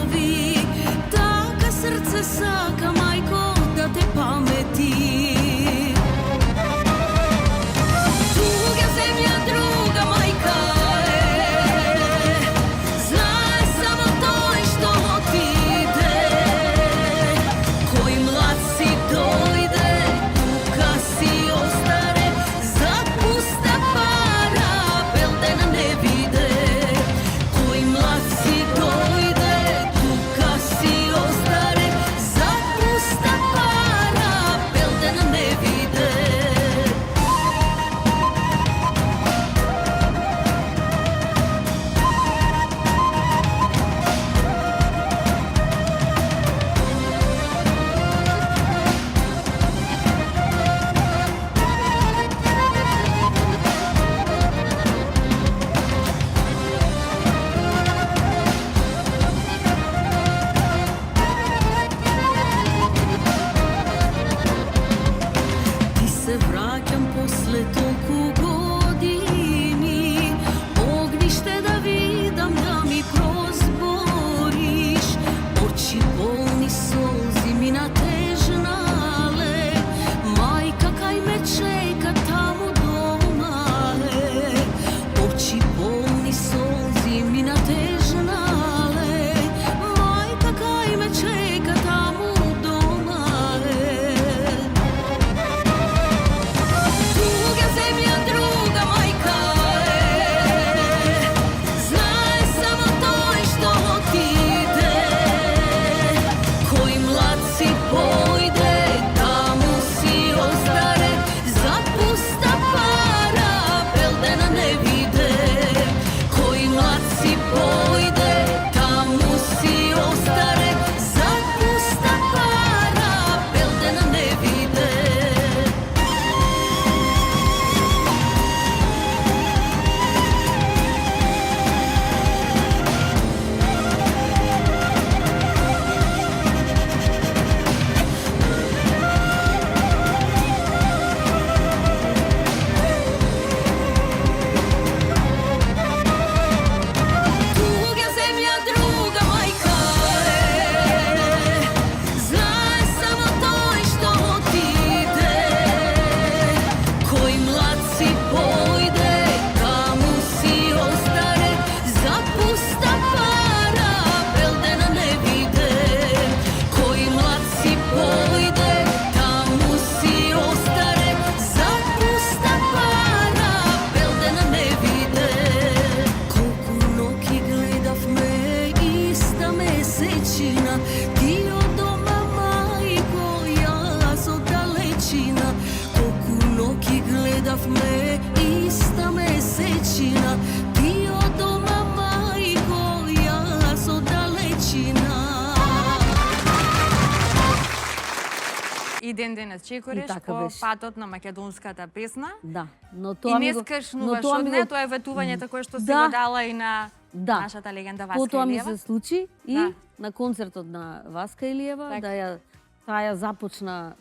ден денес чекориш И така по беше. патот на македонската песна. Да, но И тоа не ми го скршнуваш тоа од ми неа, го- тоа е ветувањето кое што си Да. го дала и на Да. нашата легенда Васка Потоа ми Илиева. се случи и Да. на концертот на Васка Илиева Така. таа ја започна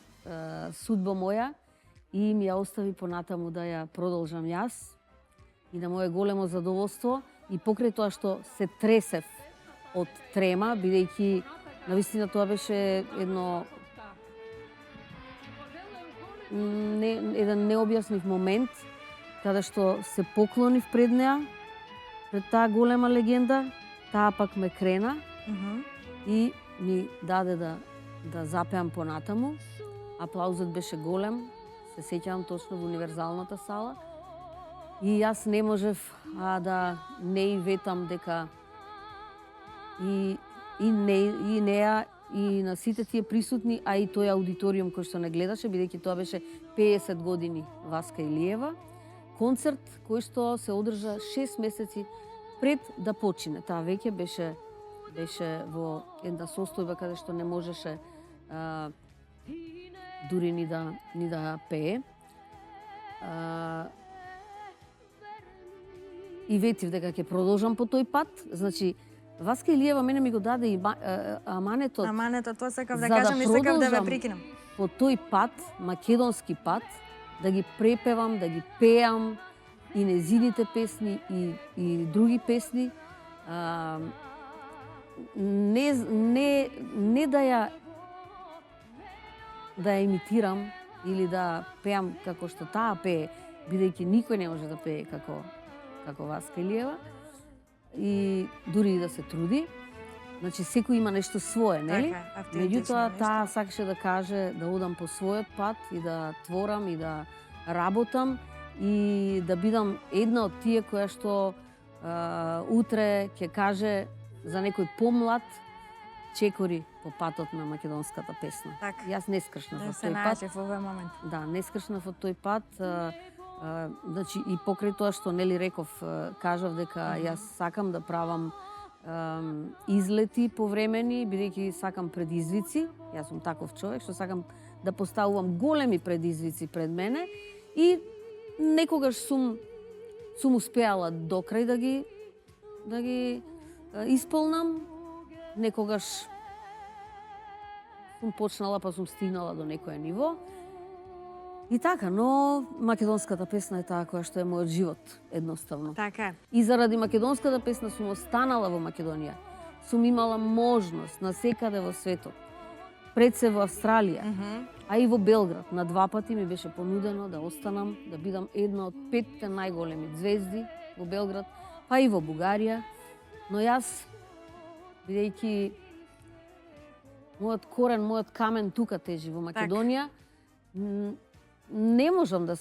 судба моја и ми ја остави понатаму да ја продолжам јас. И на мое големо задоволство и покрај тоа што се тресев од трема, бидејќи навистина тоа беше еден необјаснив момент каде што се поклонив пред неа, пред таа голема легенда, таа пак ме крена и ми даде да запеам понатаму. Аплаузот беше голем, се сеќавам точно во универзалната сала. И јас не можев да не и ветам дека и неа и на сите тие присутни, а и тој аудиториум кој што не гледаше, бидејќи тоа беше 50 години Васка Илиева, концерт кој што се одржа 6 месеци пред да почине. Таа веќе беше во една состојба каде што не можеше дури ни да пее. И ветив дека ќе продолжам по тој пат. Значи, Васка Илиева мене ми го даде и аманетот. Аманетот, тоа сакав да за кажам и сакав да ве продолжам прекинам. По тој пат, македонски пат, да ги препевам, да ги пеам и незините песни и други песни. Не да ја имитирам или да пеам како што таа пее, бидејќи никој не може да пее како Васка Илиева. И дури и да се труди. Значи, секој има нешто свое, нели? Така, автентично Меѓутоа, нешто. таа сакаше да каже да одам по својот пат и да творам и да работам и да бидам една од тие која што утре ќе каже за некој помлад чекори по патот на македонската песна. Така. Јас не скршнав Да од се тој пат. најдев во овој момент. Да, не скршнав од тој пат. Значи, и покрај тоа што нели реков, кажав дека јас сакам да правам излети повремени, бидејќи сакам предизвици. Јас сум таков човек што сакам да поставувам големи предизвици пред мене и некогаш сум успеала до крај да ги исполнам. Некогаш сум почнала па сум стигнала до некое ниво. И така, но македонската песна е таа која што е мојот живот, едноставно. Така е. И заради македонската песна сум останала во Македонија. Сум имала можност на секаде во светот. Пред се во Австралија, а и во Белград. На 2 пати ми беше понудено да останам, да бидам една од 5 најголеми звезди во Белград, па и во Бугарија. Но јас, бидејќи мојот корен, мојот камен тука тежи во Македонија, не можам да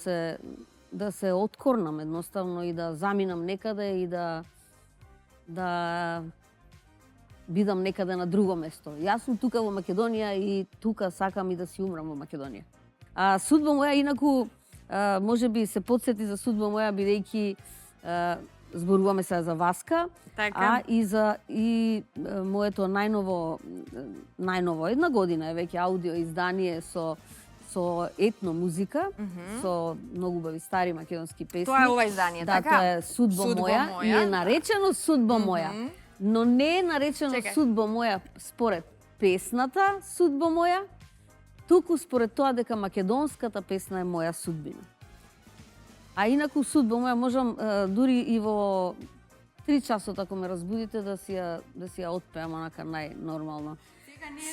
се откорнам едноставно и да заминам некаде и да бидам некаде на друго место. Јас сум тука во Македонија и тука сакам и да си умрам во Македонија. А судба моја, инаку, може би се подсети за судба моја, бидејќи зборуваме се за Васка, Така. и моето најново една година е веќе аудио издание со етно музика, со многу убави стари македонски песни. Тоа е ова издание, да, така? тоа е Судба моја и е наречено Судба моја. Но не е наречено Судба моја според песната Судба моја, туку според тоа дека македонската песна е моја судбина. А инаку Судба моја можам дури и во 3 часот, ако ме разбудите, да си ја отпеам онака најнормално.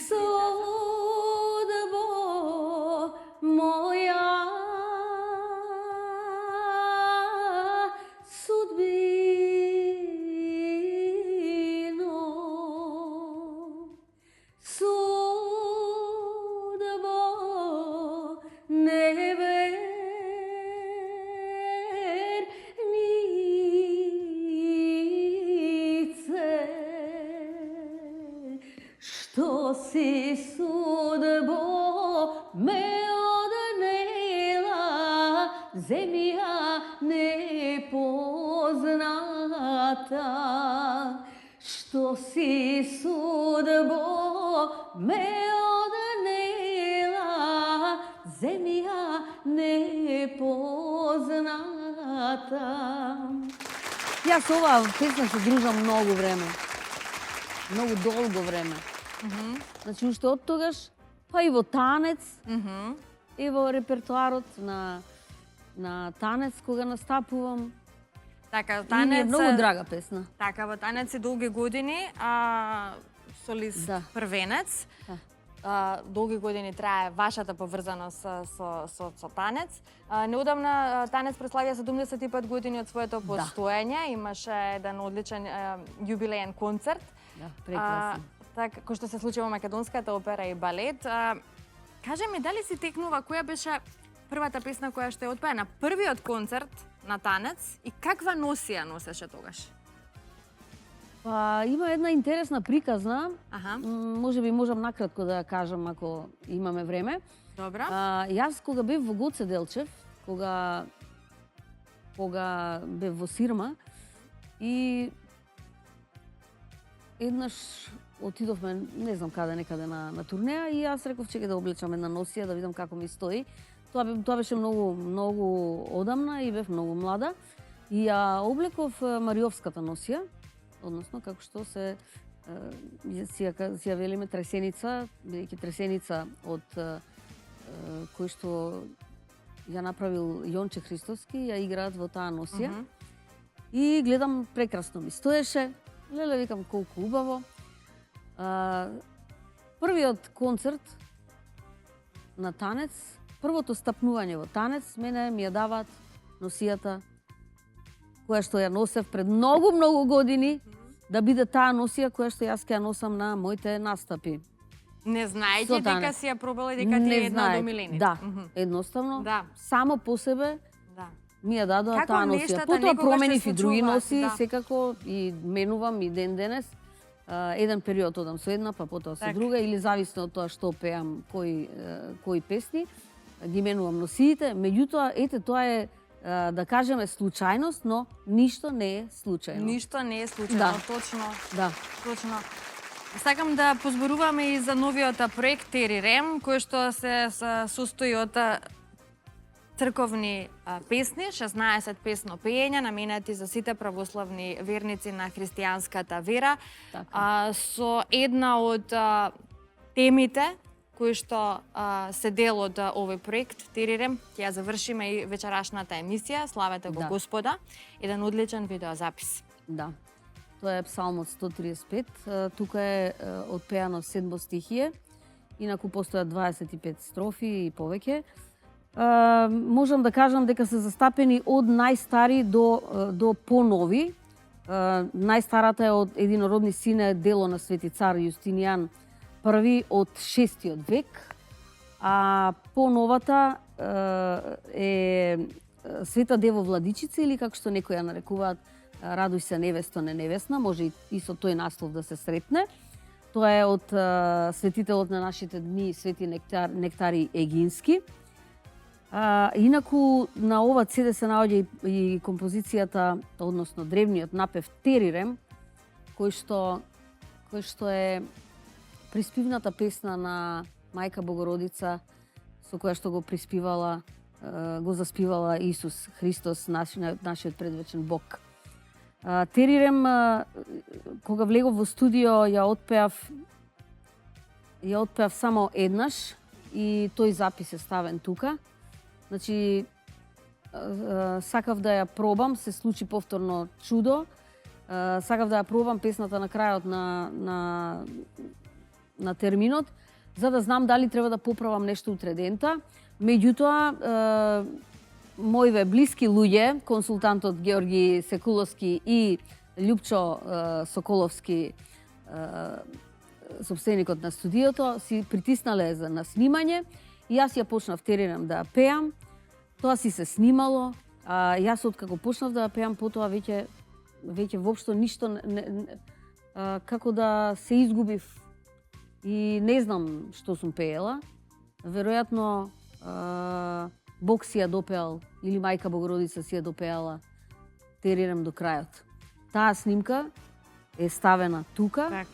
Судбо моја, судбино, судбо невернице, што си судбо ме однела, земја непозната, што си судбо ме однела, непозната. Јас оваа песна се дружам многу време. Многу долго време. Значи, уште од тогаш, па и во танец, и во репертуарот на танец, кога настапувам. Така, И ми е танец... многу драга песна. Така, во танец и долги години, солист Да. првенец. Долги години трае вашата поврзаност со танец. Неодамна танец преславија 75 години од своето постоење. Имаше еден одличен јубилеен концерт. Да, прекрасно. Така, кој што се случи во Македонската опера и балет. Кажи ми, дали си текнува која беше првата песна која што ја отпеа на првиот концерт на танец и каква носија носеше тогаш? Па, има една интересна приказна. Аха. Може би можам накратко да ја кажам ако имаме време. Добра. Јас кога бев во Гоце Делчев, кога бев во Сирма и еднаш отидовме, не знам каде, некаде на турнеја и јас реков чекај да облечам една носија да видам како ми стои. Тоа беше многу одамна и бев многу млада и ја облеков Мариовската носија, односно како што си ја велиме тресеница, бидејќи тресеница од кој што ја направил Јонче Христовски, ја играат во таа носија. И гледам, прекрасно ми стоеше. Леле, викам, колку убаво. Првиот концерт на танец, првото стапнување во танец, мене ми ја даваат носијата која што ја носев пред многу години, да биде таа носија која што јас ќе ја носам на моите настапи. Не знаејќи Со дека танец. си ја пробала и дека ти е една од омилените. Да, едноставно, Да. само по себе Да. ми ја дадоа Како таа нештата носија. Потоа некогаш променив се и други случуваат, носи, да. секако и менувам и ден денес. Еден период одам со една, па потоа со Така. друга, или зависно од тоа што пеам, кои песни, ги менувам носиите. Меѓутоа, ете, тоа е, да кажеме, случајност, но ништо не е случајно. Ништо не е случајно, Да. точно. Да. Точно. Сакам да позборуваме и за новиот проект Тери Рем, кој што се состои од црковни песни, 16 песно пеења наменети за сите православни верници на христијанската вера. Така. Со една од темите кои што се дел од овој проект Тери Рем, ќе ја завршиме и вечерашната емисија, славете го Да. Господа, еден одличен видеозапис. Да. Тоа е Псалмот 135. Тука е отпеано 7 стихие. Инаку постојат 25 строфи и повеќе. Можам да кажам дека се застапени од најстари до понови. Најстарата е од Единородни сине, дело на Свети цар Јустинијан I од 6 век, а поновата е Света Дево Владичица, или како што некои ја нарекуваат Радуј се невесто, не невесна, може и со тој наслов да се сретне. Тоа е од светителот на нашите дни, Свети Нектари Егински. Инаку на ова CD се наоѓа и композицијата, односно древниот напев Тери Рем, кој што е приспивната песна на Мајка Богородица, со која што го заспивала Исус Христос, нашиот предвечен Бог. Тери Рем, кога влегов во студио, ја отпеав само еднаш и тој запис е ставен тука. Значи, сакав да ја пробам, се случи повторно чудо. Сакав да ја пробам песната на крајот на терминот, за да знам дали треба да поправам нешто утредента. Меѓутоа, моиве блиски луѓе, консултантот Георги Секуловски и Љупчо Соколовски, собственикот на студиото, си притиснале на снимање и јас ја почнав Тери Рем да ја пеам. Тоа си се снимало, а јас откако почнав да ја пеам, потоа веќе воопшто ништо како да се изгубив и не знам што сум пеела. Веројатно Бог си ја допеал или Мајка Богородица си ја допеала Тери Рем до крајот. Таа снимка е ставена тука. Так.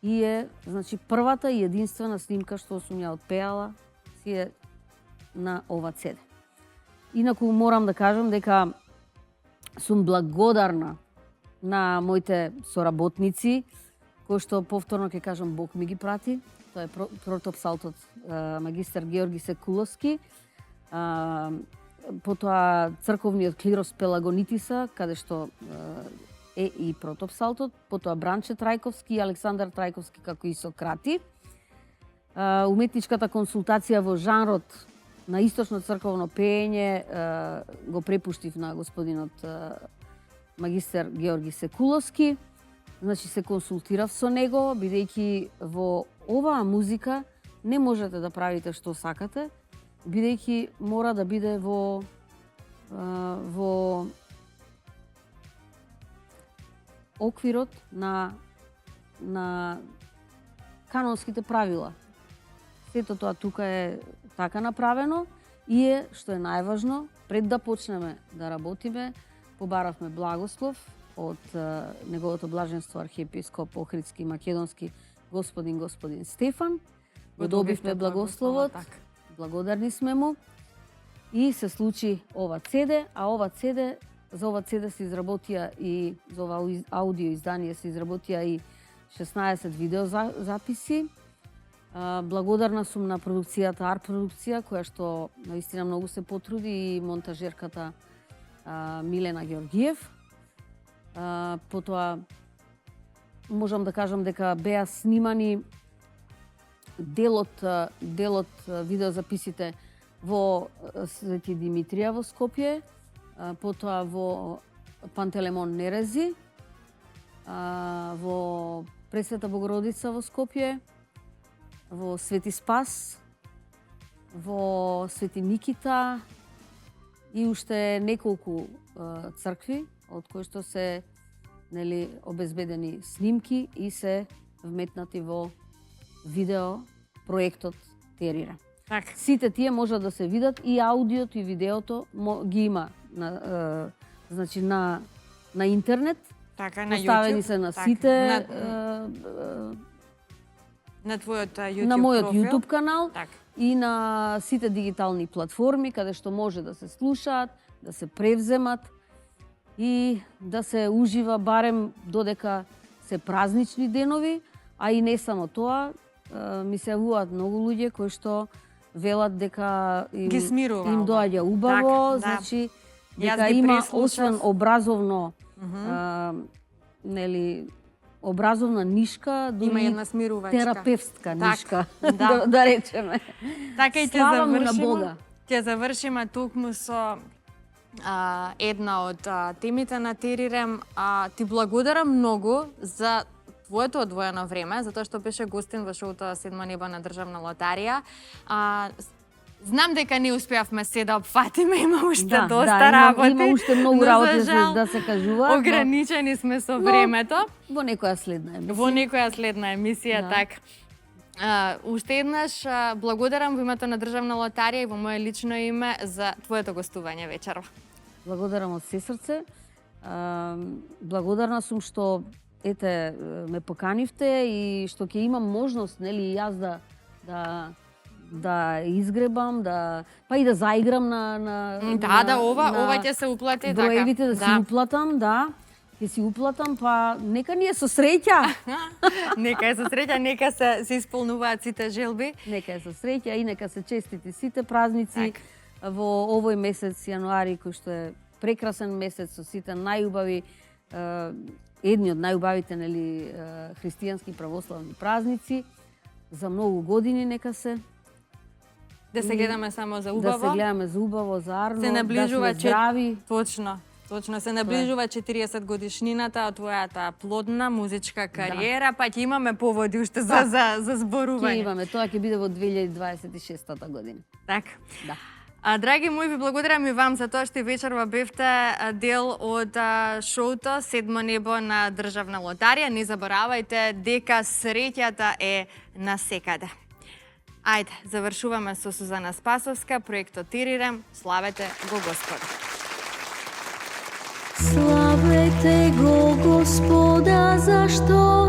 И е, значи, првата и единствена снимка што сум ја отпеала си е на ова CD. Инаку морам да кажам дека сум благодарна на моите соработници, кои што повторно ќе кажам Бог ми ги прати. Тоа е протопсалтот магистар Георги Секуловски, потоа црковниот клирос Пелагонитиса, каде што е и протопсалтот, потоа Бранче Трајковски и Александар Трајковски како и Сократи. Уметничката консултација во жанрот на источно црковно пеење го препуштив на господинот магистар Георги Секуловски. Значи се консултирав со него, бидејќи во оваа музика не можете да правите што сакате, бидејќи мора да биде во оквирот на канонските правила. Сето тоа тука е така направено и е, што е најважно, пред да почнеме да работиме, побаравме благослов од неговото блаженство архиепископ Охридски и Македонски господин Стефан. Го добивме благословот, благодарни сме му и се случи ова CD, а за ова CD се изработија и за ова аудио издание се изработија и 16 видео записи. Благодарна сум на продукцијата Арт продукција, која што наистина многу се потруди, и монтажерката Милена Георгиев. Потоа можам да кажам дека беа снимани делот видеозаписите во Свети Димитрија во Скопје, потоа во Пантелемон Нерези, во Пресвета Богородица во Скопје, во Свети Спас, во Свети Никита и уште неколку цркви, од кои што се обезбедени снимки и се вметнати во видео проектот Терира. Така. Сите тие можат да се видат, и аудиото и видеото ги има значи на интернет. Така, на Поставени YouTube. се на Така, сите на твојот YouTube на мојот профил. YouTube канал Так. и на сите дигитални платформи каде што може да се слушаат, да се превземат и да се ужива барем додека се празнични денови, а и не само тоа, ми се јавуваат многу луѓе кои што велат дека Ги смирува им ова. доаѓа убаво, Так, да. значи Јас дека ги има преслушав. освен образовно образовна нишка, Има дури една смирувачка. терапевтска нишка, да. да речеме. Така и ќе Слава му на завршиме. Бога. Ќе завршиме токму со една од темите на Терирем. Ти благодарам многу за твоето одвоено време, затоа што беше гостин во шоуто Седмо небо на Државна лотарија. Знам дека не успеавме се да опфатиме, има уште доста работи. Има уште многу но работи за жал, да се кажуваат. ограничени сме со времето. Во некоја следна емисија. Во некоја следна емисија, така. Уште еднаш благодарам во името на Државна лотарија и во моje лично име за твоето гостување вечерва. Благодарам од се срце. Благодарна сум што ме поканивте и што ќе имам можност, нели, и јас да изгребам, па и да заиграм на ова ќе се уплати така. Броевите да си уплатам, да. Ќе си уплатам, па нека ни е со среќа. Нека е со среќа, нека се исполнуваат сите желби. Нека е со среќа и нека се честити сите празници во овој месец јануари, кој што е прекрасен месец со сите најубави, едни од најубавите, нели, христијански православни празници. За многу години нека се. Да се гледаме само за убаво. Да се гледаме за убаво, за арно, се наближува, да сме здрави. Точно, се наближува 40 годишнината од твојата плодна музичка кариера, па ќе имаме поводи уште за зборување. Ќе имаме, тоа ќе биде во 2026 година. Така. Да. Драги мои, ви благодарам и вам за тоа што и вечерва бевте дел од шоуто Седмо небо на Државна лотарија. Не заборавајте дека среќата е насекаде. Ајде, завршуваме со Сузана Спасовска, проектот Терирем. Славете го Господа. Славете го Господа, зашто